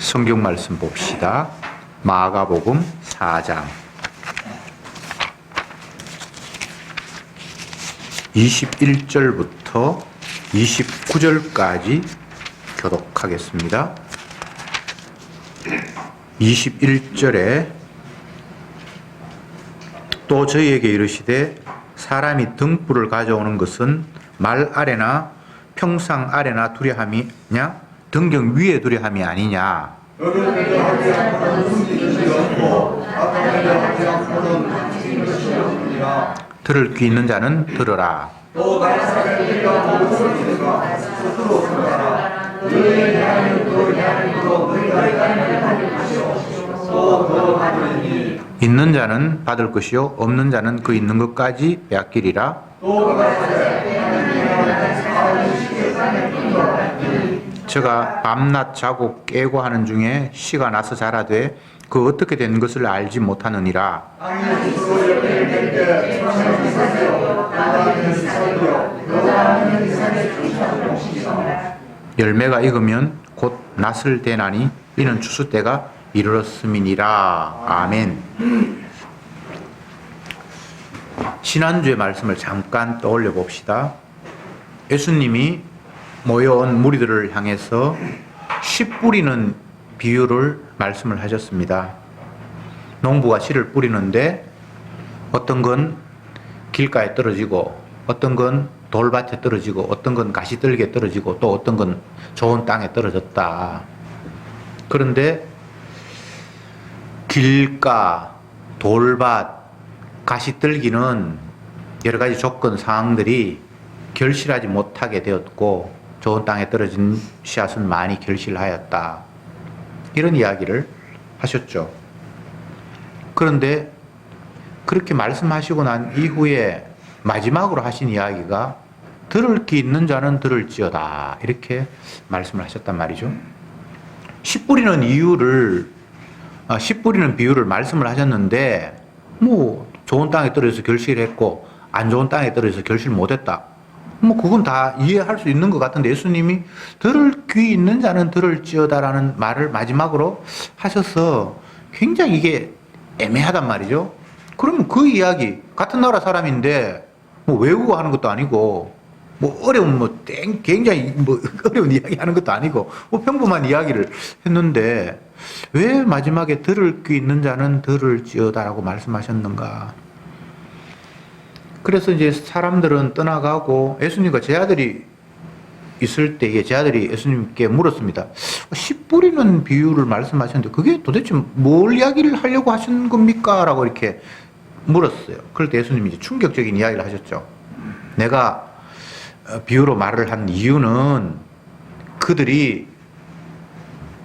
성경 말씀 봅시다. 마가복음 4장 21절부터 29절까지 교독하겠습니다. 21절에 또 저희에게 이르시되 사람이 등불을 가져오는 것은 말 아래나 평상 아래나 두려함이냐 등경 위에 두려함이 아니냐. 들을 귀 있는 자는 들으라. 있는 자는 받을 것이요 없는 자는 그 있는 것까지 빼앗기리라. 저가 밤낮 자고 깨고 하는 중에 시가 나서 자라되 그 어떻게 된 것을 알지 못하느니라. 열매가 익으면 곧 낫을 대나니 이는 추수 때가 이르렀음이니라. 아멘. 지난주의 말씀을 잠깐 떠올려 봅시다. 예수님이 모여온 무리들을 향해서 씨 뿌리는 비유를 말씀을 하셨습니다. 농부가 씨를 뿌리는데 어떤 건 길가에 떨어지고 어떤 건 돌밭에 떨어지고 어떤 건 가시떨기에 떨어지고 또 어떤 건 좋은 땅에 떨어졌다. 그런데 길가, 돌밭, 가시떨기는 여러 가지 조건 사항들이 결실하지 못하게 되었고 좋은 땅에 떨어진 씨앗은 많이 결실하였다. 이런 이야기를 하셨죠. 그런데 그렇게 말씀하시고 난 이후에 마지막으로 하신 이야기가 들을 귀 있는 자는 들을지어다. 이렇게 말씀을 하셨단 말이죠. 씨 뿌리는 비유를 말씀을 하셨는데 뭐 좋은 땅에 떨어져서 결실했고 안 좋은 땅에 떨어져서 결실 못했다. 뭐 그건 다 이해할 수 있는 것 같은데 예수님이 들을 귀 있는 자는 들을지어다라는 말을 마지막으로 하셔서 굉장히 이게 애매하단 말이죠. 그러면 그 이야기 같은 나라 사람인데 뭐 외국어 하는 것도 아니고 뭐 어려운 굉장히 어려운 이야기 하는 것도 아니고 뭐 평범한 이야기를 했는데 왜 마지막에 들을 귀 있는 자는 들을지어다라고 말씀하셨는가? 그래서 이제 사람들은 떠나가고 예수님과 제 아들이 있을 때에 제 아들이 예수님께 물었습니다. 씨 뿌리는 비유를 말씀하셨는데 그게 도대체 뭘 이야기를 하려고 하신 겁니까? 라고 이렇게 물었어요. 그럴 때 예수님이 이제 충격적인 이야기를 하셨죠. 내가 비유로 말을 한 이유는 그들이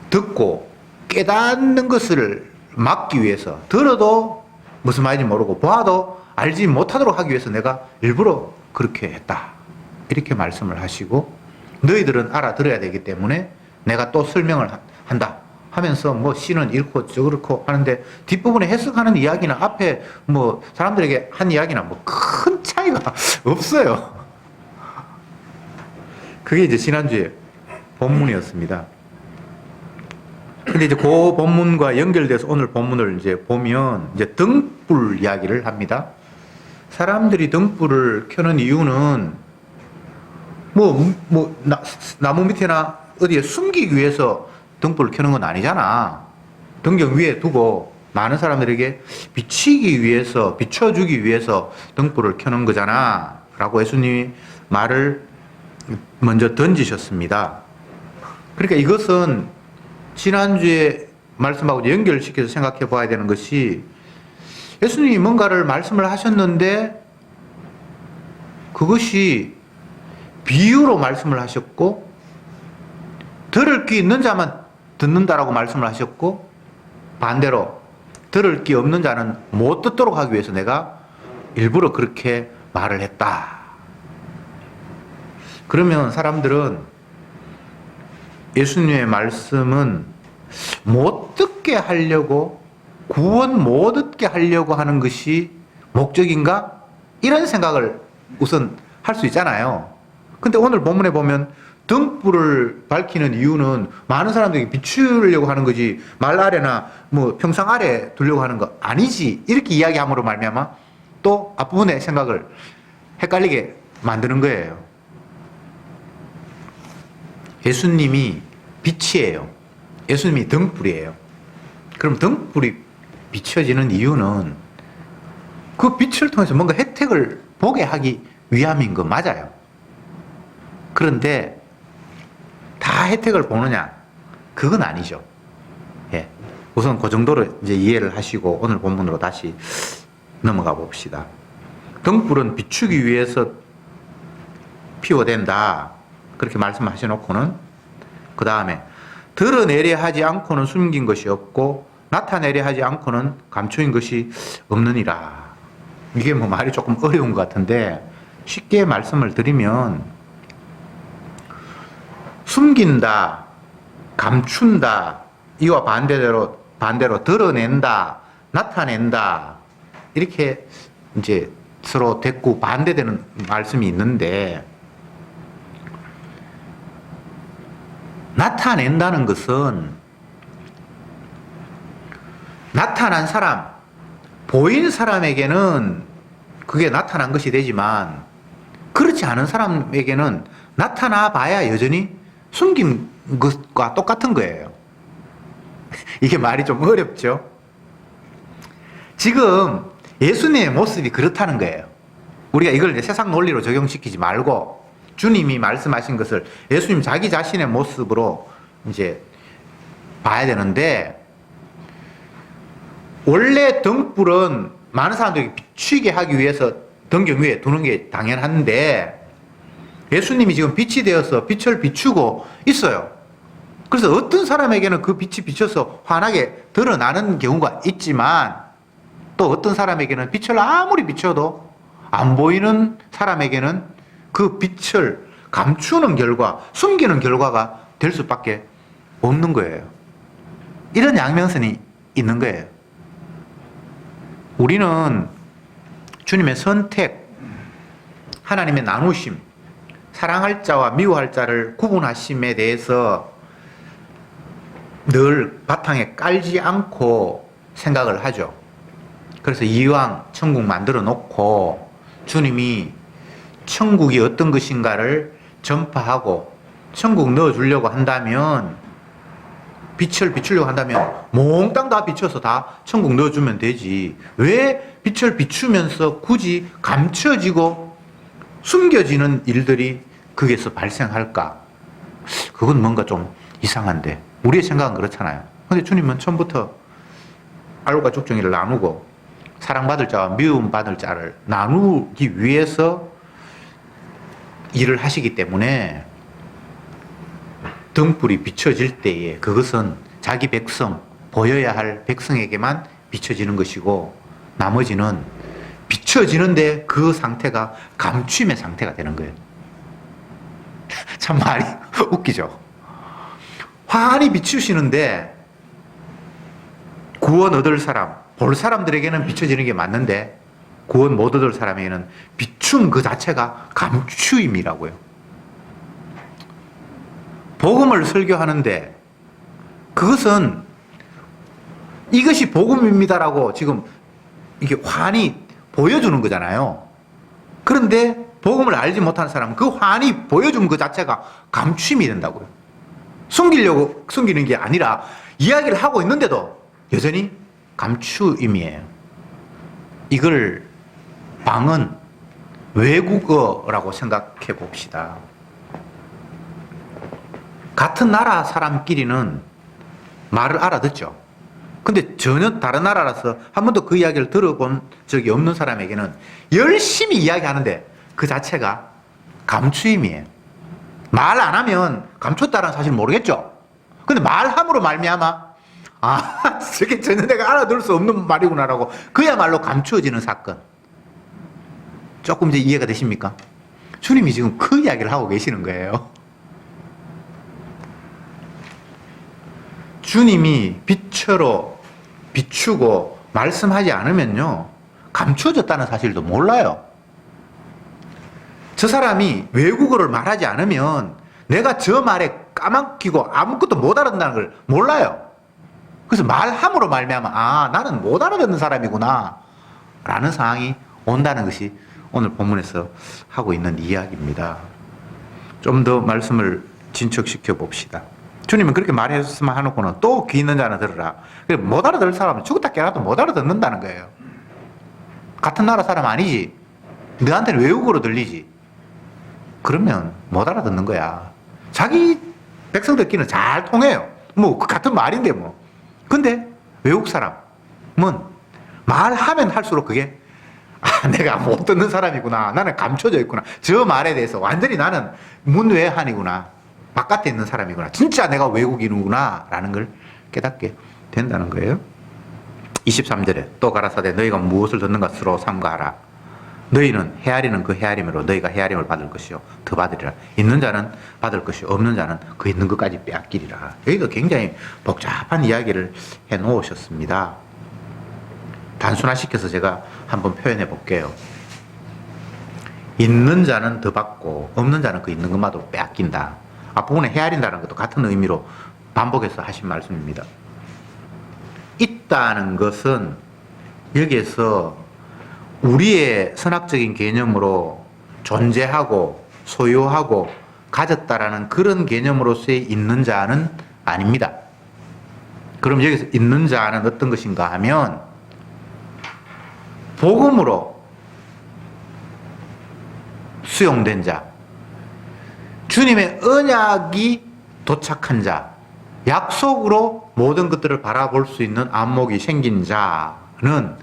듣고 깨닫는 것을 막기 위해서 들어도 무슨 말인지 모르고 봐도 알지 못하도록 하기 위해서 내가 일부러 그렇게 했다. 이렇게 말씀을 하시고 너희들은 알아들어야 되기 때문에 내가 또 설명을 한다 하면서 뭐 씨는 이렇고 저렇고 하는데 뒷부분에 해석하는 이야기나 앞에 뭐 사람들에게 한 이야기나 뭐 큰 차이가 없어요. 그게 이제 지난주에 본문이었습니다. 근데 이제 그 본문과 연결돼서 오늘 본문을 이제 보면 이제 등불 이야기를 합니다. 사람들이 등불을 켜는 이유는 나무 밑에나 어디에 숨기기 위해서 등불을 켜는 건 아니잖아. 등경 위에 두고 많은 사람들에게 비추기 위해서 등불을 켜는 거잖아. 라고 예수님이 말을 먼저 던지셨습니다. 그러니까 이것은 지난주에 말씀하고 연결시켜서 생각해 봐야 되는 것이 예수님이 뭔가를 말씀을 하셨는데 그것이 비유로 말씀을 하셨고 들을 귀 있는 자만 듣는다라고 말씀을 하셨고 반대로 들을 귀 없는 자는 못 듣도록 하기 위해서 내가 일부러 그렇게 말을 했다. 그러면 사람들은 예수님의 말씀은 못 듣게 하려고 구원 못 얻게 하려고 하는 것이 목적인가? 이런 생각을 우선 할 수 있잖아요. 근데 오늘 본문에 보면 등불을 밝히는 이유는 많은 사람들에게 비추려고 하는 거지 말 아래나 뭐 평상 아래 두려고 하는 거 아니지 이렇게 이야기함으로 말미암아 또 앞부분의 생각을 헷갈리게 만드는 거예요. 예수님이 빛이에요. 예수님이 등불이에요. 그럼 등불이 비춰지는 이유는 그 빛을 통해서 뭔가 혜택을 보게 하기 위함인 거 맞아요. 그런데 다 혜택을 보느냐? 그건 아니죠. 예. 우선 그 정도로 이제 이해를 하시고 오늘 본문으로 다시 넘어가 봅시다. 등불은 비추기 위해서 피워댄다. 그렇게 말씀하셔놓고는 그 다음에 드러내려 하지 않고는 숨긴 것이 없고 나타내려 하지 않고는 감추인 것이 없느니라. 이게 뭐 말이 조금 어려운 것 같은데 쉽게 말씀을 드리면 숨긴다, 감춘다, 이와 반대로 드러낸다, 나타낸다 이렇게 이제 서로 대꾸 반대되는 말씀이 있는데 나타낸다는 것은 나타난 사람, 보인 사람에게는 그게 나타난 것이 되지만 그렇지 않은 사람에게는 나타나 봐야 여전히 숨긴 것과 똑같은 거예요. 이게 말이 좀 어렵죠? 지금 예수님의 모습이 그렇다는 거예요. 우리가 이걸 이제 세상 논리로 적용시키지 말고 주님이 말씀하신 것을 예수님 자기 자신의 모습으로 이제 봐야 되는데 원래 등불은 많은 사람들이 비추게 하기 위해서 등경 위에 두는 게 당연한데 예수님이 지금 빛이 되어서 빛을 비추고 있어요. 그래서 어떤 사람에게는 그 빛이 비쳐서 환하게 드러나는 경우가 있지만 또 어떤 사람에게는 빛을 아무리 비춰도 안 보이는 사람에게는 그 빛을 감추는 결과, 숨기는 결과가 될 수밖에 없는 거예요. 이런 양면성이 있는 거예요. 우리는 주님의 선택, 하나님의 나누심, 사랑할 자와 미워할 자를 구분하심에 대해서 늘 바탕에 깔지 않고 생각을 하죠. 그래서 이왕 천국 만들어 놓고 주님이 천국이 어떤 것인가를 전파하고 천국 넣어주려고 한다면 빛을 비추려고 한다면 몽땅 다 비춰서 다 천국 넣어주면 되지. 왜 빛을 비추면서 굳이 감춰지고 숨겨지는 일들이 거기에서 발생할까? 그건 뭔가 좀 이상한데 우리의 생각은 그렇잖아요. 근데 주님은 처음부터 알과 죽정이를 나누고 사랑받을 자와 미움받을 자를 나누기 위해서 일을 하시기 때문에 등불이 비춰질 때에 그것은 자기 백성, 보여야 할 백성에게만 비춰지는 것이고 나머지는 비춰지는데 그 상태가 감춤의 상태가 되는 거예요. 참 말이 웃기죠. 환히 비추시는데 구원 얻을 사람, 볼 사람들에게는 비춰지는 게 맞는데 구원 못 얻을 사람에게는 비춤 그 자체가 감추임이라고요. 복음을 설교하는데 그것은 이것이 복음입니다라고 지금 이게 환히 보여주는 거잖아요. 그런데 복음을 알지 못하는 사람은 그 환히 보여준 그 자체가 감춤이 된다고요. 숨기려고 숨기는 게 아니라 이야기를 하고 있는데도 여전히 감추임이에요. 이걸 방언, 외국어라고 생각해 봅시다. 같은 나라 사람끼리는 말을 알아듣죠. 근데 전혀 다른 나라라서 한 번도 그 이야기를 들어본 적이 없는 사람에게는 열심히 이야기하는데 그 자체가 감추임이에요. 말 안 하면 감췄다는 사실 모르겠죠. 근데 말함으로 말미암아 저게 전혀 내가 알아들을 수 없는 말이구나라고 그야말로 감추어지는 사건. 조금 이제 이해가 되십니까? 주님이 지금 그 이야기를 하고 계시는 거예요. 주님이 빛으로 비추고 말씀하지 않으면요 감추어졌다는 사실도 몰라요. 저 사람이 외국어를 말하지 않으면 내가 저 말에 까맣기고 아무것도 못 알아듣는다는 걸 몰라요. 그래서 말함으로 말미암아 나는 못 알아듣는 사람이구나 라는 상황이 온다는 것이 오늘 본문에서 하고 있는 이야기입니다. 좀 더 말씀을 진척시켜 봅시다. 주님은 그렇게 말했으면 하놓고는 또 귀 있는 자는 들으라. 못 알아들을 사람은 죽었다 깨어나도 못 알아듣는다는 거예요. 같은 나라 사람 아니지. 너한테는 외국어로 들리지. 그러면 못 알아듣는 거야. 자기 백성들끼리는 잘 통해요. 뭐 같은 말인데 뭐. 근데 외국 사람은 말하면 할수록 그게 내가 못 듣는 사람이구나. 나는 감춰져 있구나. 저 말에 대해서 완전히 나는 문외한이구나. 바깥에 있는 사람이구나. 진짜 내가 외국인이구나. 라는 걸 깨닫게 된다는 거예요. 23절에 또 가라사대 너희가 무엇을 듣는가 스스로 삼가하라. 너희는 헤아리는 그 헤아림으로 너희가 헤아림을 받을 것이요 더 받으리라. 있는 자는 받을 것이요 없는 자는 그 있는 것까지 빼앗기리라. 여기도 굉장히 복잡한 이야기를 해 놓으셨습니다. 단순화시켜서 제가 한번 표현해 볼게요. 있는 자는 더 받고 없는 자는 그 있는 것마저 빼앗긴다. 앞부분에 헤아린다는 것도 같은 의미로 반복해서 하신 말씀입니다. 있다는 것은 여기에서 우리의 선학적인 개념으로 존재하고 소유하고 가졌다라는 그런 개념으로서의 있는 자는 아닙니다. 그럼 여기서 있는 자는 어떤 것인가 하면 복음으로 수용된 자, 주님의 언약이 도착한 자, 약속으로 모든 것들을 바라볼 수 있는 안목이 생긴 자는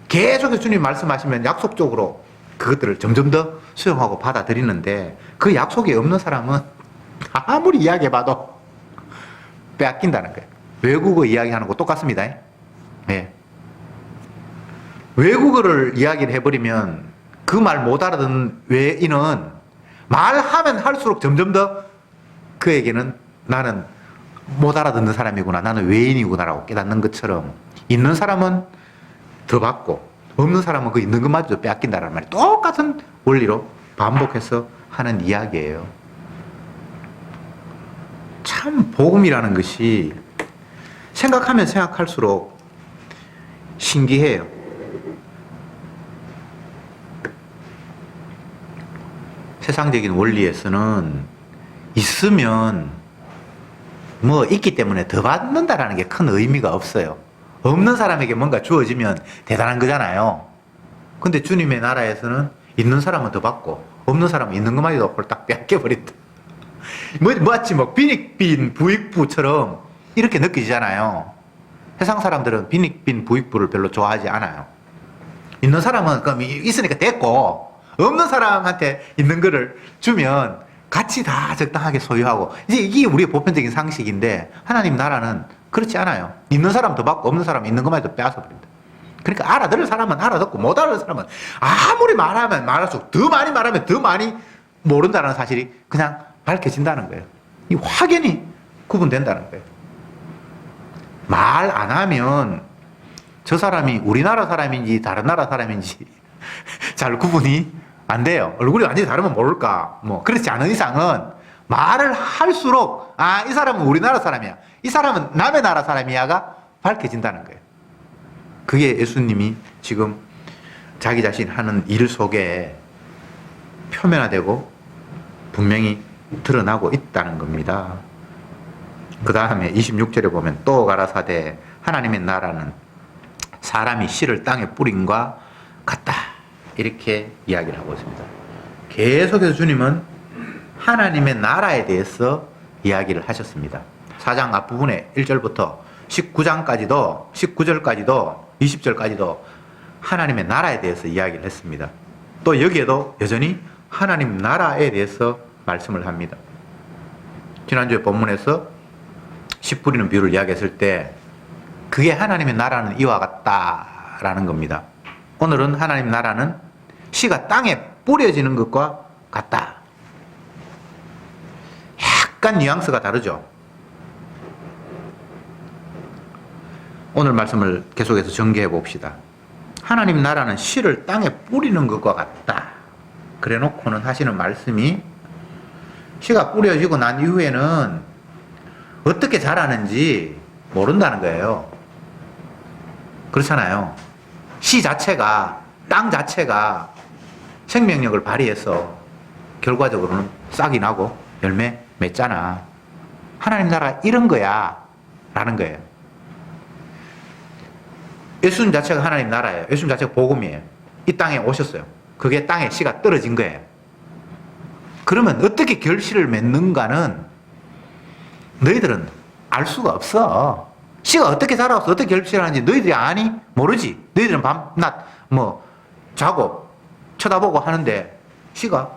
계속해서 주님 말씀하시면 약속적으로 그것들을 점점 더 수용하고 받아들이는데 그 약속이 없는 사람은 아무리 이야기해봐도 빼앗긴다는 거예요. 외국어 이야기하는 거 똑같습니다. 네. 외국어를 이야기를 해버리면 그 말 못 알아듣는 외인은 말하면 할수록 점점 더 그에게는 나는 못 알아듣는 사람이구나. 나는 외인이구나라고 깨닫는 것처럼 있는 사람은 더 받고 없는 사람은 그 있는 것마저 빼앗긴다는 말이 똑같은 원리로 반복해서 하는 이야기예요. 참 복음이라는 것이 생각하면 생각할수록 신기해요. 세상적인 원리에서는 있으면 뭐 있기 때문에 더 받는다라는 게 큰 의미가 없어요. 없는 사람에게 뭔가 주어지면 대단한 거잖아요. 근데 주님의 나라에서는 있는 사람은 더 받고 없는 사람은 있는 것만이도 홀딱 빼앗겨버린다. 마치 뭐 빈익빈 부익부처럼 이렇게 느껴지잖아요. 세상 사람들은 빈익빈 부익부를 별로 좋아하지 않아요. 있는 사람은 그럼 있으니까 됐고 없는 사람한테 있는 거를 주면 같이 다 적당하게 소유하고 이제 이게 우리의 보편적인 상식인데 하나님 나라는 그렇지 않아요. 있는 사람 더 받고 없는 사람 있는 것만 해도 빼앗아 버린다. 그러니까 알아들을 사람은 알아듣고 못 알아들을 사람은 아무리 말하면 말할수록 더 많이 말하면 더 많이 모른다는 사실이 그냥 밝혀진다는 거예요. 이 확연히 구분된다는 거예요. 말 안 하면 저 사람이 우리나라 사람인지 다른 나라 사람인지 잘 구분이 안 돼요. 얼굴이 완전히 다르면 모를까. 뭐 그렇지 않은 이상은 말을 할수록 이 사람은 우리나라 사람이야. 이 사람은 남의 나라 사람이야가 밝혀진다는 거예요. 그게 예수님이 지금 자기 자신 하는 일 속에 표면화되고 분명히 드러나고 있다는 겁니다. 그 다음에 26절에 보면 또 가라사대 하나님의 나라는 사람이 씨를 땅에 뿌린과 같다. 이렇게 이야기를 하고 있습니다. 계속해서 주님은 하나님의 나라에 대해서 이야기를 하셨습니다. 4장 앞부분에 1절부터 19장까지도 19절까지도 20절까지도 하나님의 나라에 대해서 이야기를 했습니다. 또 여기에도 여전히 하나님 나라에 대해서 말씀을 합니다. 지난주에 본문에서 씨 뿌리는 비유를 이야기했을 때 그게 하나님의 나라는 이와 같다라는 겁니다. 오늘은 하나님 나라는 씨가 땅에 뿌려지는 것과 같다. 약간 뉘앙스가 다르죠. 오늘 말씀을 계속해서 전개해 봅시다. 하나님 나라는 씨를 땅에 뿌리는 것과 같다. 그래 놓고는 하시는 말씀이 씨가 뿌려지고 난 이후에는 어떻게 자라는지 모른다는 거예요. 그렇잖아요. 씨 자체가, 땅 자체가 생명력을 발휘해서 결과적으로는 싹이 나고 열매 맺잖아. 하나님 나라 이런 거야 라는 거예요. 예수님 자체가 하나님 나라예요. 예수님 자체가 복음이에요. 이 땅에 오셨어요. 그게 땅에 씨가 떨어진 거예요. 그러면 어떻게 결실을 맺는가는 너희들은 알 수가 없어. 씨가 어떻게 자라서 어떻게 결실하는지 너희들이 아니? 모르지. 너희들은 밤낮 자고 쳐다보고 하는데 씨가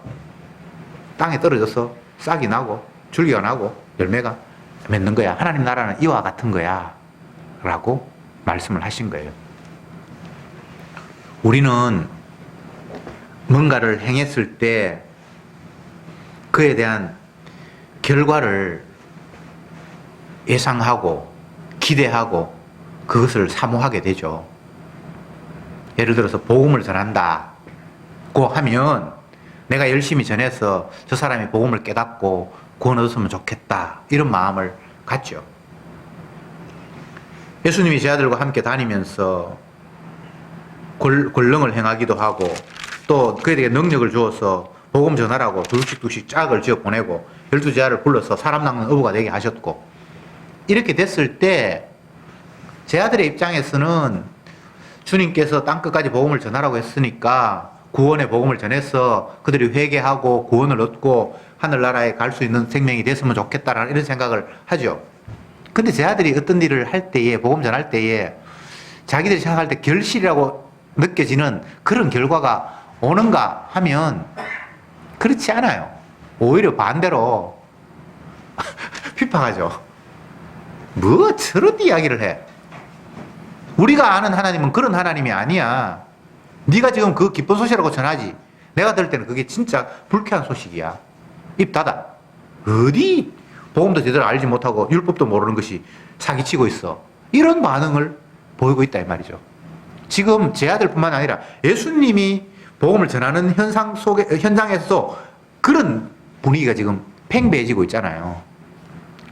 땅에 떨어져서 싹이 나고 줄기가 나고 열매가 맺는 거야. 하나님 나라는 이와 같은 거야 라고 말씀을 하신 거예요. 우리는 뭔가를 행했을 때 그에 대한 결과를 예상하고 기대하고 그것을 사모하게 되죠. 예를 들어서 복음을 전한다고 하면 내가 열심히 전해서 저 사람이 복음을 깨닫고 구원 얻었으면 좋겠다 이런 마음을 갖죠. 예수님이 제 아들과 함께 다니면서 권능을 행하기도 하고 또 그에게 능력을 주어서 복음 전하라고 둘씩 짝을 지어 보내고 12제자를 불러서 사람 낚는 어부가 되게 하셨고 이렇게 됐을 때 제 아들의 입장에서는 주님께서 땅끝까지 복음을 전하라고 했으니까 구원의 복음을 전해서 그들이 회개하고 구원을 얻고 하늘나라에 갈 수 있는 생명이 됐으면 좋겠다라는 이런 생각을 하죠. 근데 제 아들이 어떤 일을 할 때에 복음 전할 때에 자기들이 생각할 때 결실이라고 느껴지는 그런 결과가 오는가 하면 그렇지 않아요. 오히려 반대로 비판하죠. 뭐 저런 이야기를 해. 우리가 아는 하나님은 그런 하나님이 아니야. 네가 지금 그 기쁜 소식이라고 전하지. 내가 들을 때는 그게 진짜 불쾌한 소식이야. 입 닫아. 어디 복음도 제대로 알지 못하고 율법도 모르는 것이 사기치고 있어. 이런 반응을 보이고 있다 이 말이죠. 지금 제 아들뿐만 아니라 예수님이 복음을 전하는 현장에서도 그런 분위기가 지금 팽배해지고 있잖아요.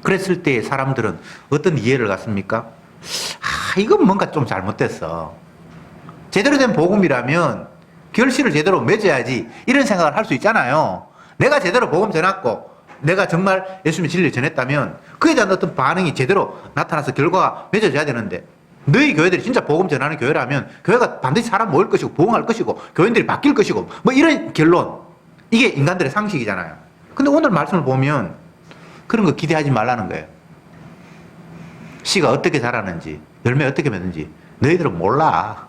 그랬을 때 사람들은 어떤 이해를 갖습니까? 이건 뭔가 좀 잘못됐어. 제대로 된 복음이라면 결실을 제대로 맺어야지 이런 생각을 할 수 있잖아요. 내가 제대로 복음 전했고 내가 정말 예수님의 진리를 전했다면 그에 대한 어떤 반응이 제대로 나타나서 결과가 맺어져야 되는데 너희 교회들이 진짜 복음 전하는 교회라면 교회가 반드시 사람 모일 것이고 부흥할 것이고 교인들이 바뀔 것이고 뭐 이런 결론, 이게 인간들의 상식이잖아요. 근데 오늘 말씀을 보면 그런 거 기대하지 말라는 거예요. 씨가 어떻게 자라는지 열매 어떻게 맺는지 너희들은 몰라.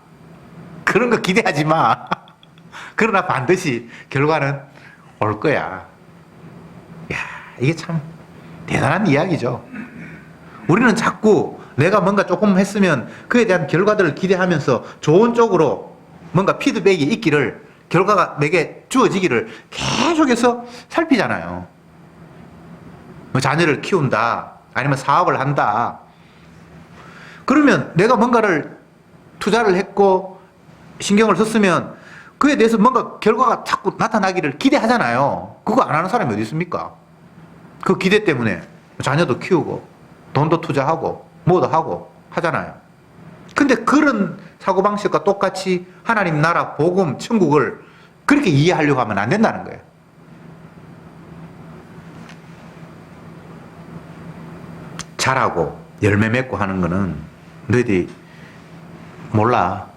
그런 거 기대하지 마. 그러나 반드시 결과는 올 거야. 야, 이게 참 대단한 이야기죠. 우리는 자꾸 내가 뭔가 조금 했으면 그에 대한 결과들을 기대하면서 좋은 쪽으로 뭔가 피드백이 있기를, 결과가 내게 주어지기를 계속해서 살피잖아요. 뭐 자녀를 키운다, 아니면 사업을 한다. 그러면 내가 뭔가를 투자를 했고 신경을 썼으면 그에 대해서 뭔가 결과가 자꾸 나타나기를 기대하잖아요. 그거 안 하는 사람이 어디 있습니까? 그 기대 때문에 자녀도 키우고 돈도 투자하고 뭐도 하고 하잖아요. 근데 그런 사고방식과 똑같이 하나님 나라, 복음, 천국을 그렇게 이해하려고 하면 안 된다는 거예요. 잘하고 열매 맺고 하는 거는 너희들이 몰라.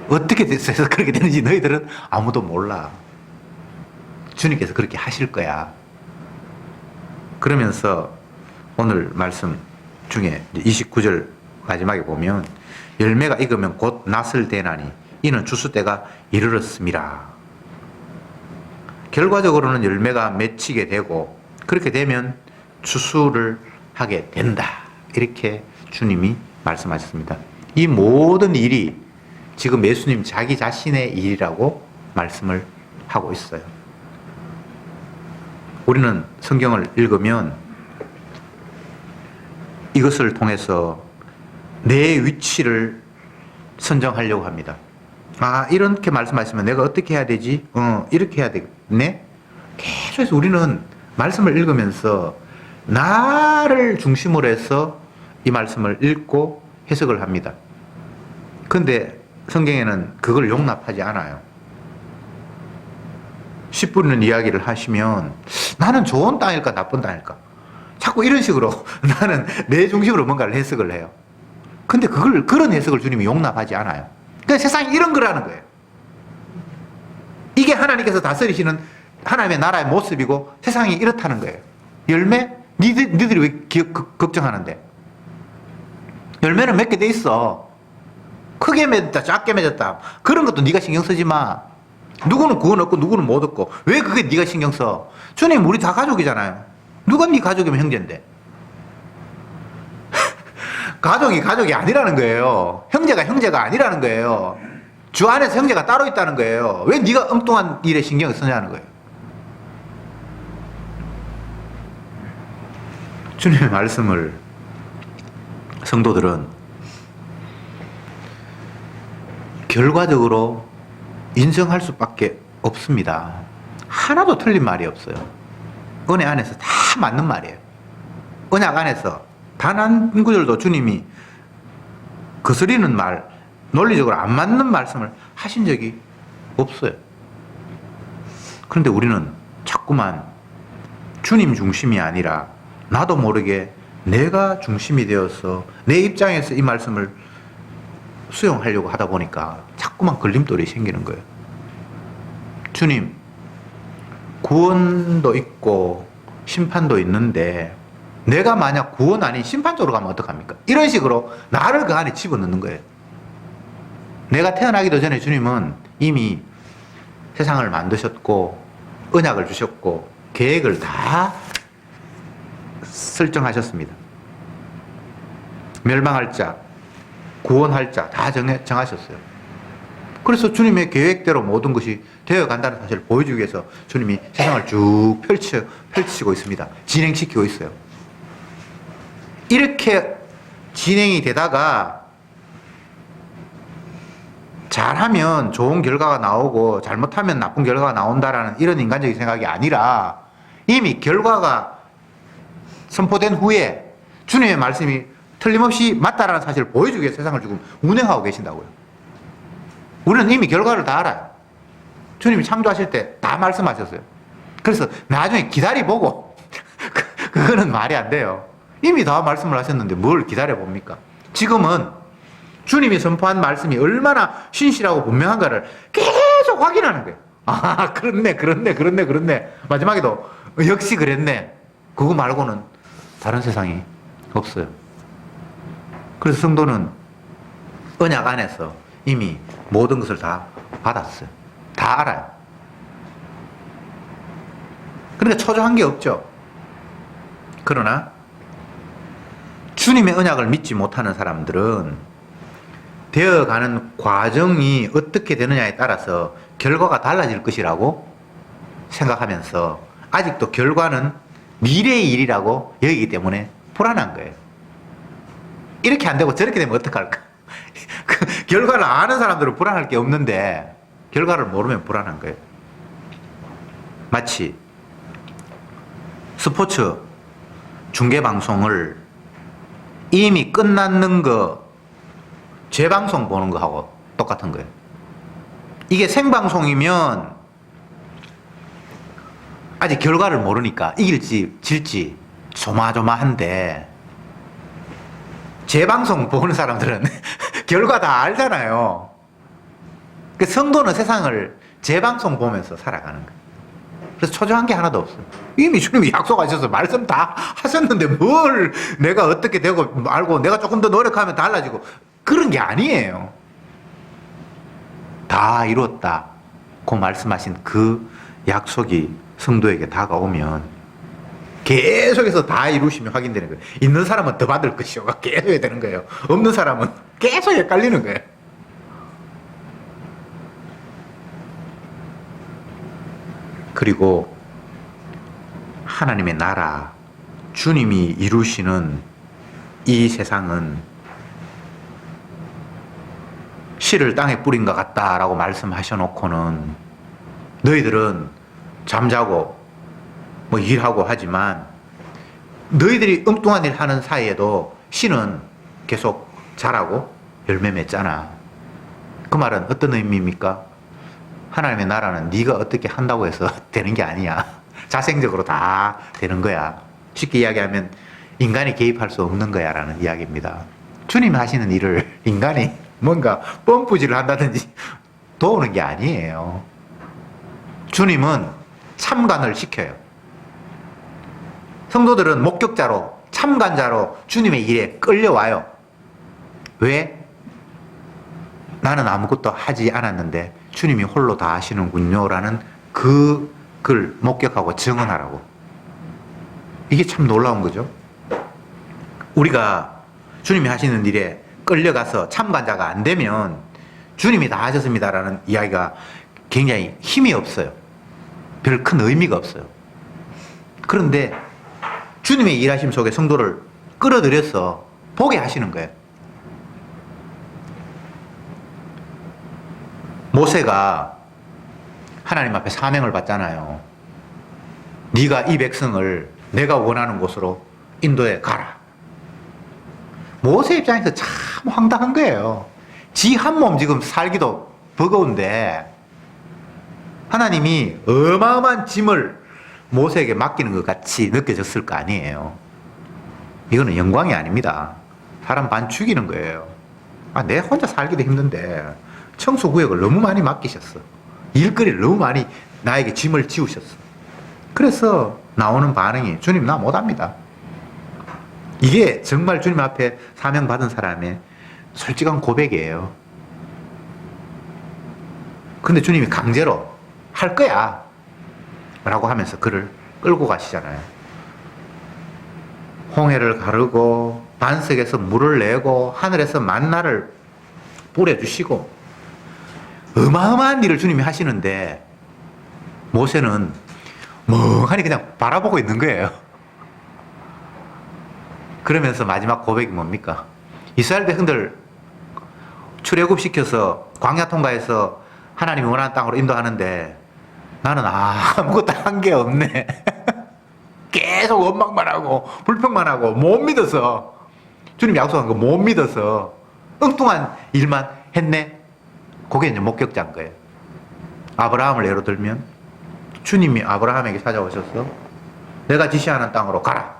어떻게 돼서 그렇게 되는지 너희들은 아무도 몰라. 주님께서 그렇게 하실 거야. 그러면서 오늘 말씀 중에 29절 마지막에 보면 열매가 익으면 곧 낫을 대나니 이는 주수 때가 이르렀음이라. 결과적으로는 열매가 맺히게 되고 그렇게 되면 추수를 하게 된다. 이렇게 주님이 말씀하셨습니다. 이 모든 일이 지금 예수님 자기 자신의 일이라고 말씀을 하고 있어요. 우리는 성경을 읽으면 이것을 통해서 내 위치를 선정하려고 합니다. 아, 이렇게 말씀하시면 내가 어떻게 해야 되지? 이렇게 해야 되겠네? 계속해서 우리는 말씀을 읽으면서 나를 중심으로 해서 이 말씀을 읽고 해석을 합니다. 근데 성경에는 그걸 용납하지 않아요. 씨 뿌리는 이야기를 하시면 나는 좋은 땅일까 나쁜 땅일까 자꾸 이런 식으로 나는 내 중심으로 뭔가를 해석을 해요. 근데 그런 해석을 주님이 용납하지 않아요. 그러니까 세상이 이런 거라는 거예요. 이게 하나님께서 다스리시는 하나님의 나라의 모습이고 세상이 이렇다는 거예요. 열매? 니들이 왜 걱정하는데? 열매는 몇 개 돼 있어. 크게 맺었다, 작게 맺었다. 그런 것도 네가 신경 쓰지 마. 누구는 구원 얻고 누구는 못 얻고. 왜 그게 네가 신경 써? 주님, 우리 다 가족이잖아요. 누가 네 가족이면 형제인데? 가족이 아니라는 거예요. 형제가 아니라는 거예요. 주 안에서 형제가 따로 있다는 거예요. 왜 네가 엉뚱한 일에 신경을 쓰냐는 거예요. 주님의 말씀을 성도들은 결과적으로 인정할 수밖에 없습니다. 하나도 틀린 말이 없어요. 은혜 안에서 다 맞는 말이에요. 언약 안에서 단 한 구절도 주님이 거스리는 말, 논리적으로 안 맞는 말씀을 하신 적이 없어요. 그런데 우리는 자꾸만 주님 중심이 아니라 나도 모르게 내가 중심이 되어서 내 입장에서 이 말씀을 수용하려고 하다 보니까 자꾸만 걸림돌이 생기는 거예요. 주님, 구원도 있고 심판도 있는데 내가 만약 구원 아닌 심판 쪽으로 가면 어떡합니까? 이런 식으로 나를 그 안에 집어넣는 거예요. 내가 태어나기도 전에 주님은 이미 세상을 만드셨고 언약을 주셨고 계획을 다 설정하셨습니다. 멸망할 자, 구원할 자 다 정하셨어요. 그래서 주님의 계획대로 모든 것이 되어간다는 사실을 보여주기 위해서 주님이 세상을 쭉 펼치고 있습니다. 진행시키고 있어요. 이렇게 진행이 되다가 잘하면 좋은 결과가 나오고 잘못하면 나쁜 결과가 나온다라는 이런 인간적인 생각이 아니라 이미 결과가 선포된 후에 주님의 말씀이 틀림없이 맞다라는 사실을 보여주기 위해 세상을 지금 운행하고 계신다고요. 우리는 이미 결과를 다 알아요. 주님이 창조하실 때 다 말씀하셨어요. 그래서 나중에 기다려보고 그거는 말이 안 돼요. 이미 다 말씀을 하셨는데 뭘 기다려봅니까? 지금은 주님이 선포한 말씀이 얼마나 신실하고 분명한가를 계속 확인하는 거예요. 아, 그렇네. 마지막에도 역시 그랬네. 그거 말고는 다른 세상이 없어요. 그래서 성도는 언약 안에서 이미 모든 것을 다 받았어요. 다 알아요. 그러니까 초조한 게 없죠. 그러나 주님의 언약을 믿지 못하는 사람들은 되어가는 과정이 어떻게 되느냐에 따라서 결과가 달라질 것이라고 생각하면서 아직도 결과는 미래의 일이라고 여기기 때문에 불안한 거예요. 이렇게 안 되고 저렇게 되면 어떡할까? 그 결과를 아는 사람들은 불안할 게 없는데 결과를 모르면 불안한 거예요. 마치 스포츠 중계방송을 이미 끝났는 거 재방송 보는 거하고 똑같은 거예요. 이게 생방송이면 아직 결과를 모르니까 이길지 질지 조마조마한데 재방송 보는 사람들은 결과 다 알잖아요. 그 성도는 세상을 재방송 보면서 살아가는 거예요. 그래서 초조한 게 하나도 없어요. 이미 주님이 약속하셔서 말씀 다 하셨는데 뭘 내가 어떻게 되고 알고 내가 조금 더 노력하면 달라지고 그런 게 아니에요. 다 이루었다 고 말씀하신 그 약속이 성도에게 다가오면 계속해서 다 이루시면 확인되는 거예요. 있는 사람은 더 받을 것이요. 계속 해야 되는 거예요. 없는 사람은 계속 헷갈리는 거예요. 그리고 하나님의 나라, 주님이 이루시는 이 세상은 씨를 땅에 뿌린 것 같다라고 말씀하셔놓고는 너희들은 잠자고 뭐 일하고 하지만 너희들이 엉뚱한 일 하는 사이에도 씨는 계속 자라고 열매 맺잖아. 그 말은 어떤 의미입니까? 하나님의 나라는 네가 어떻게 한다고 해서 되는 게 아니야. 자생적으로 다 되는 거야. 쉽게 이야기하면 인간이 개입할 수 없는 거야 라는 이야기입니다. 주님이 하시는 일을 인간이 뭔가 펌프질을 한다든지 도우는 게 아니에요. 주님은 참관을 시켜요. 성도들은 목격자로, 참관자로 주님의 일에 끌려와요. 왜? 나는 아무것도 하지 않았는데 주님이 홀로 다 하시는군요 라는 그걸 목격하고 증언하라고. 이게 참 놀라운 거죠. 우리가 주님이 하시는 일에 끌려가서 참관자가 안 되면 주님이 다 하셨습니다라는 이야기가 굉장히 힘이 없어요. 별 큰 의미가 없어요. 그런데 주님의 일하심 속에 성도를 끌어들여서 보게 하시는 거예요. 모세가 하나님 앞에 사명을 받잖아요. 네가 이 백성을 내가 원하는 곳으로 인도에 가라. 모세 입장에서 참 황당한 거예요. 지 한 몸 지금 살기도 버거운데 하나님이 어마어마한 짐을 모세에게 맡기는 것 같이 느껴졌을 거 아니에요. 이거는 영광이 아닙니다. 사람 반 죽이는 거예요. 내 혼자 살기도 힘든데 청소구역을 너무 많이 맡기셨어. 일거리를 너무 많이 나에게 짐을 지우셨어. 그래서 나오는 반응이 주님 나 못합니다. 이게 정말 주님 앞에 사명 받은 사람의 솔직한 고백이에요. 근데 주님이 강제로 할 거야 라고 하면서 그를 끌고 가시잖아요. 홍해를 가르고 반석에서 물을 내고 하늘에서 만나를 뿌려주시고 어마어마한 일을 주님이 하시는데 모세는 멍하니 그냥 바라보고 있는 거예요. 그러면서 마지막 고백이 뭡니까? 이스라엘 백성들 출애굽시켜서 광야 통과해서 하나님이 원하는 땅으로 인도하는데 나는 아무것도 한 게 없네. 계속 원망만 하고 불평만 하고 못 믿어서 주님 약속한 거 못 믿어서 엉뚱한 일만 했네. 그게 이제 목격자인 거예요. 아브라함을 예로 들면 주님이 아브라함에게 찾아오셔서 내가 지시하는 땅으로 가라.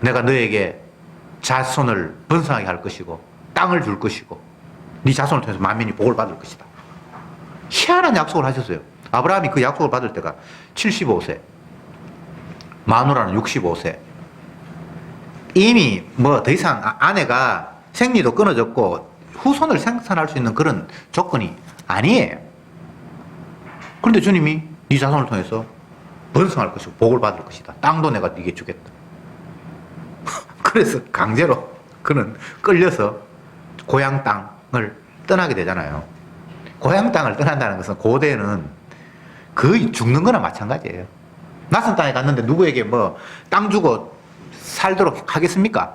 내가 너에게 자손을 번성하게 할 것이고 땅을 줄 것이고 네 자손을 통해서 만민이 복을 받을 것이다. 희한한 약속을 하셨어요. 아브라함이 그 약속을 받을 때가 75세, 마누라는 65세. 이미 뭐 더 이상 아내가 생리도 끊어졌고 후손을 생산할 수 있는 그런 조건이 아니에요. 그런데 주님이 네 자손을 통해서 번성할 것이고 복을 받을 것이다. 땅도 내가 네게 주겠다. 그래서 강제로 그는 끌려서 고향 땅을 떠나게 되잖아요. 고향 땅을 떠난다는 것은 고대는 거의 죽는 거나 마찬가지예요. 낯선 땅에 갔는데 누구에게 뭐 땅 주고 살도록 하겠습니까?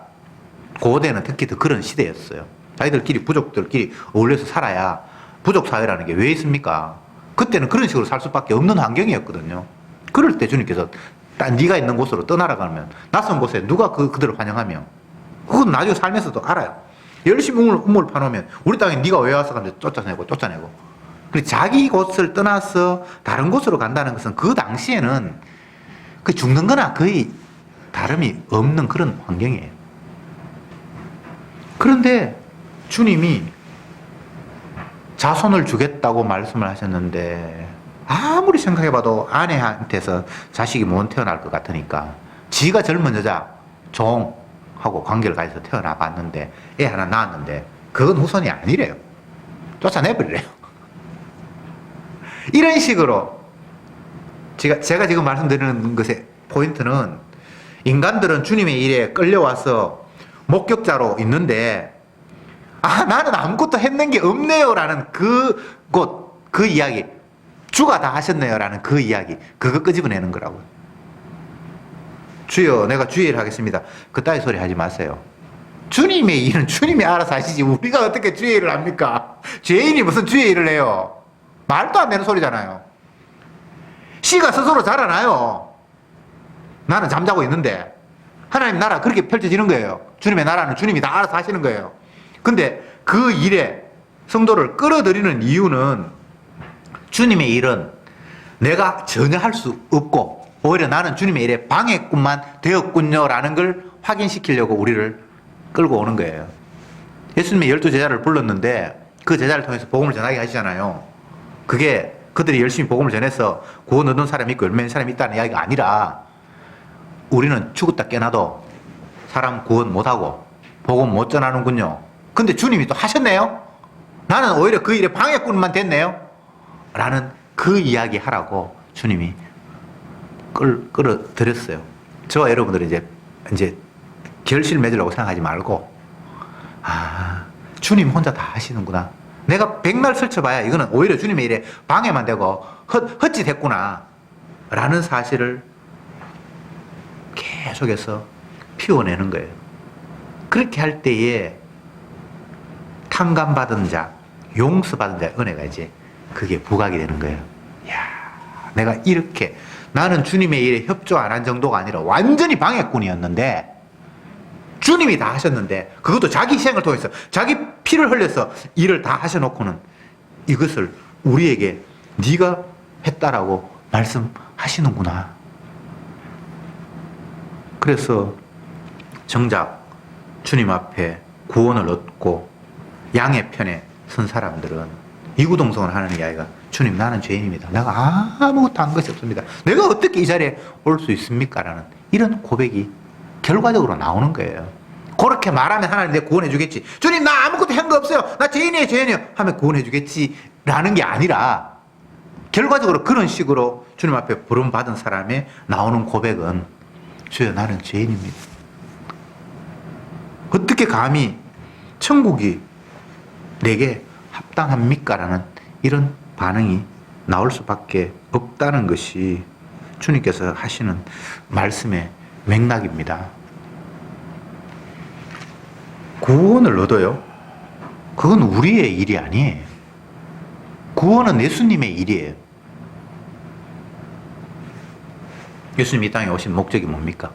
고대는 특히 더 그런 시대였어요. 자기들끼리 부족들끼리 어울려서 살아야 부족 사회라는 게 왜 있습니까? 그때는 그런 식으로 살 수밖에 없는 환경이었거든요. 그럴 때 주님께서 네가 있는 곳으로 떠나라 가면 낯선 곳에 누가 그들을 환영하며 그건 나중에 살면서도 알아요. 열심히 우물 파놓으면 우리 땅에 네가 왜 와서 가면 쫓아내고 그리고 자기 곳을 떠나서 다른 곳으로 간다는 것은 그 당시에는 그 죽는 거나 거의 다름이 없는 그런 환경이에요. 그런데 주님이 자손을 주겠다고 말씀을 하셨는데 아무리 생각해봐도 아내한테서 자식이 못 태어날 것 같으니까 지가 젊은 여자 종하고 관계를 가져서 태어나 봤는데 애 하나 낳았는데 그건 후손이 아니래요. 쫓아내버리래요. 이런 식으로 제가 지금 말씀드리는 것의 포인트는 인간들은 주님의 일에 끌려와서 목격자로 있는데 나는 아무것도 했는 게 없네요 라는 그 이야기, 주가 다 하셨네요 라는 그 이야기, 그거 끄집어내는 거라고요. 주여 내가 주의 일 하겠습니다. 그따위 소리 하지 마세요. 주님의 일은 주님이 알아서 하시지 우리가 어떻게 주의 일을 합니까? 죄인이 무슨 주의 일을 해요? 말도 안 되는 소리잖아요. 씨가 스스로 자라나요. 나는 잠자고 있는데 하나님 나라 그렇게 펼쳐지는 거예요. 주님의 나라는 주님이 다 알아서 하시는 거예요. 근데 그 일에 성도를 끌어들이는 이유는 주님의 일은 내가 전혀 할 수 없고 오히려 나는 주님의 일에 방해꾼만 되었군요라는 걸 확인시키려고 우리를 끌고 오는 거예요. 예수님이 12제자를 불렀는데 그 제자를 통해서 복음을 전하게 하시잖아요. 그게 그들이 열심히 복음을 전해서 구원 얻은 사람이 있고 열매 있는 사람이 있다는 이야기가 아니라 우리는 죽었다 깨나도 사람 구원 못하고 복음 못 전하는군요. 근데 주님이 또 하셨네요. 나는 오히려 그 일에 방해꾼만 됐네요. 라는 그 이야기 하라고 주님이 끌어들였어요. 저와 여러분들은 이제 결실 맺으려고 생각하지 말고, 주님 혼자 다 하시는구나. 내가 백날 설쳐봐야 이거는 오히려 주님의 일에 방해만 되고 헛짓했구나. 라는 사실을 계속해서 피워내는 거예요. 그렇게 할 때에 탕감받은 자, 용서받은 자의 은혜가 이제 그게 부각이 되는 거예요. 야, 내가 이렇게 나는 주님의 일에 협조 안 한 정도가 아니라 완전히 방해꾼이었는데 주님이 다 하셨는데 그것도 자기 희생을 통해서 자기 피를 흘려서 일을 다 하셔놓고는 이것을 우리에게 네가 했다라고 말씀하시는구나. 그래서 정작 주님 앞에 구원을 얻고 양의 편에 선 사람들은 이구동성을 하는 이야기가 주님 나는 죄인입니다. 내가 아무것도 한 것이 없습니다. 내가 어떻게 이 자리에 올 수 있습니까? 라는 이런 고백이 결과적으로 나오는 거예요. 그렇게 말하면 하나님 내가 구원해 주겠지. 주님 나 아무것도 한 거 없어요. 나 죄인이에요. 하면 구원해 주겠지. 라는 게 아니라 결과적으로 그런 식으로 주님 앞에 부름받은 사람의 나오는 고백은 주여 나는 죄인입니다. 어떻게 감히 천국이 내게 합당합니까? 라는 이런 반응이 나올 수밖에 없다는 것이 주님께서 하시는 말씀의 맥락입니다. 구원을 얻어요? 그건 우리의 일이 아니에요. 구원은 예수님의 일이에요. 예수님이 이 땅에 오신 목적이 뭡니까?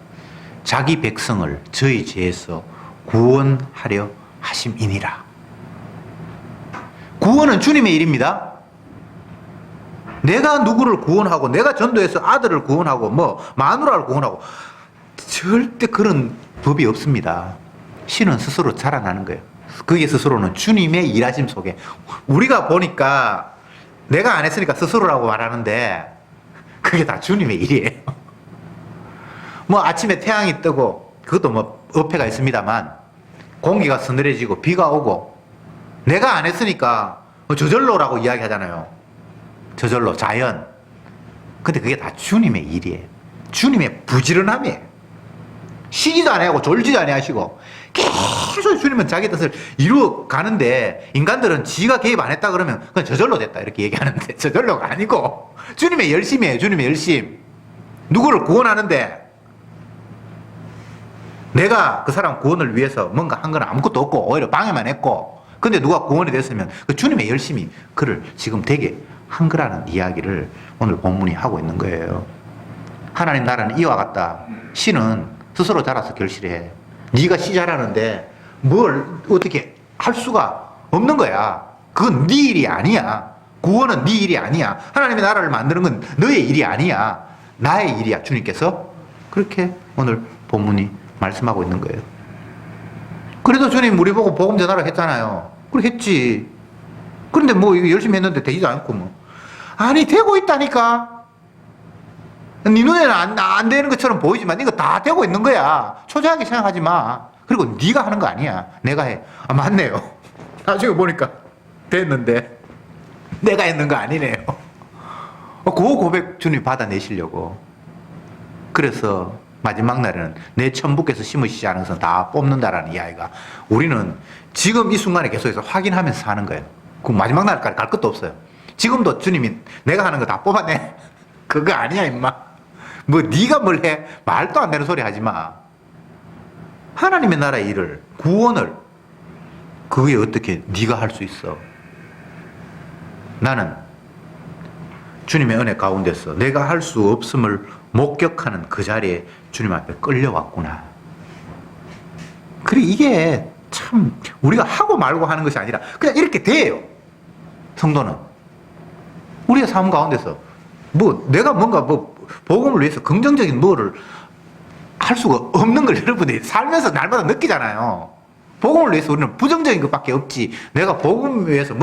자기 백성을 저희 죄에서 구원하려 하심이니라. 구원은 주님의 일입니다. 내가 누구를 구원하고 내가 전도해서 아들을 구원하고 마누라를 구원하고 절대 그런 법이 없습니다. 신은 스스로 자라나는 거예요. 그게 스스로는 주님의 일하심 속에 우리가 보니까 내가 안 했으니까 스스로라고 말하는데 그게 다 주님의 일이에요. 아침에 태양이 뜨고 그것도 어폐가 있습니다만 공기가 서늘해지고 비가 오고 내가 안 했으니까 저절로라고 이야기하잖아요. 저절로 자연. 근데 그게 다 주님의 일이에요. 주님의 부지런함이에요. 쉬지도 않아하고 졸지도 않아하시고 계속 주님은 자기 뜻을 이루어 가는데 인간들은 지가 개입 안 했다 그러면 그냥 저절로 됐다 이렇게 얘기하는데 저절로가 아니고 주님의 열심이에요. 주님의 열심. 누구를 구원하는데 내가 그 사람 구원을 위해서 뭔가 한 건 아무것도 없고 오히려 방해만 했고 근데 누가 구원이 됐으면 그 주님의 열심이 그를 지금 되게 한 거라는 이야기를 오늘 본문이 하고 있는 거예요. 하나님 나라는 이와 같다. 신은 스스로 자라서 결실해. 네가 씨 자라는데 뭘 어떻게 할 수가 없는 거야. 그건 네 일이 아니야. 구원은 네 일이 아니야. 하나님의 나라를 만드는 건 너의 일이 아니야. 나의 일이야. 주님께서 그렇게 오늘 본문이 말씀하고 있는 거예요. 그래도 주님 우리 보고 복음 전하라 했잖아요. 그렇게 했지. 그런데 이거 열심히 했는데 되지도 않고 아니 되고 있다니까. 네 눈에는 안 되는 것처럼 보이지만 이거 다 되고 있는 거야. 초조하게 생각하지 마. 그리고 네가 하는 거 아니야. 내가 해. 맞네요. 나중에 보니까 됐는데 내가 했는 거 아니네요. 그 고백 주님 받아내시려고. 그래서 마지막 날에는 내 천부께서 심으시지 않은 것은 다 뽑는다라는 이야기가 우리는 지금 이 순간에 계속해서 확인하면서 사는 거예요. 그 마지막 날까지 갈 것도 없어요. 지금도 주님이 내가 하는 거 다 뽑아내. 그거 아니야 임마. 네가 뭘 해. 말도 안 되는 소리 하지 마. 하나님의 나라의 일을 구원을 그게 어떻게 네가 할 수 있어. 나는 주님의 은혜 가운데서 내가 할 수 없음을 목격하는 그 자리에 주님 앞에 끌려왔구나. 그래, 이게 참 우리가 하고 말고 하는 것이 아니라 그냥 이렇게 돼요. 성도는 우리의 삶 가운데서 내가 뭔가 복음을 위해서 긍정적인 뭐를 할 수가 없는 걸 여러분들이 살면서 날마다 느끼잖아요. 복음을 위해서 우리는 부정적인 것밖에 없지, 내가 복음을 위해서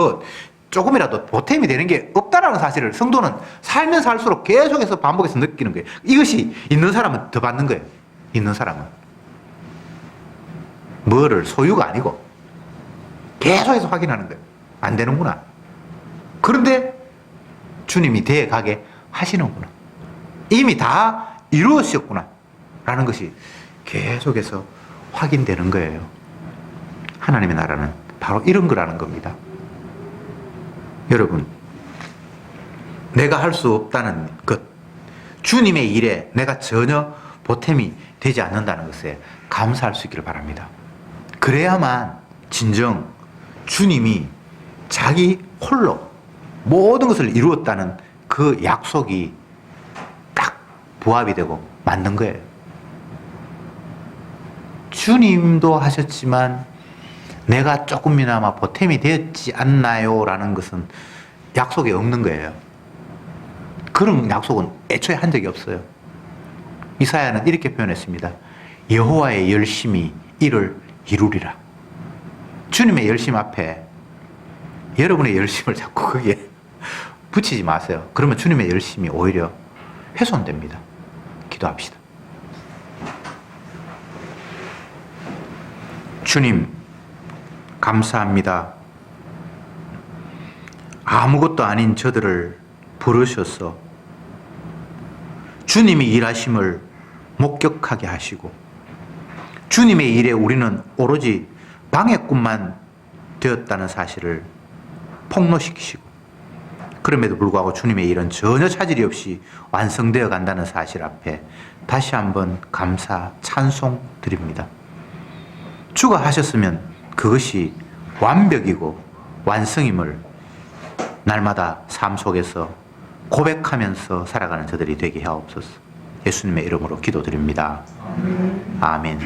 조금이라도 보탬이 되는 게 없다라는 사실을 성도는 살면서 할수록 계속해서 반복해서 느끼는 거예요. 이것이 있는 사람은 더 받는 거예요. 있는 사람은 뭐를 소유가 아니고 계속해서 확인하는 거예요. 안 되는구나. 그런데 주님이 대해 가게 하시는구나. 이미 다 이루어졌구나 라는 것이 계속해서 확인되는 거예요. 하나님의 나라는 바로 이런 거라는 겁니다. 여러분, 내가 할 수 없다는 것, 주님의 일에 내가 전혀 보탬이 되지 않는다는 것에 감사할 수 있기를 바랍니다. 그래야만 진정 주님이 자기 홀로 모든 것을 이루었다는 그 약속이 딱 부합이 되고 맞는 거예요. 주님도 하셨지만 내가 조금이나마 보탬이 되었지 않나요? 라는 것은 약속이 없는 거예요. 그런 약속은 애초에 한 적이 없어요. 이사야는 이렇게 표현했습니다. 여호와의 열심히 이를 이루리라. 주님의 열심 앞에 여러분의 열심을 자꾸 거기에 붙이지 마세요. 그러면 주님의 열심이 오히려 훼손됩니다. 기도합시다. 주님, 감사합니다. 아무것도 아닌 저들을 부르셔서 주님이 일하심을 목격하게 하시고 주님의 일에 우리는 오로지 방해꾼만 되었다는 사실을 폭로시키시고 그럼에도 불구하고 주님의 일은 전혀 차질이 없이 완성되어 간다는 사실 앞에 다시 한번 감사, 찬송 드립니다. 주가 하셨으면 그것이 완벽이고 완성임을 날마다 삶 속에서 고백하면서 살아가는 저들이 되게 하옵소서. 예수님의 이름으로 기도드립니다. 아멘.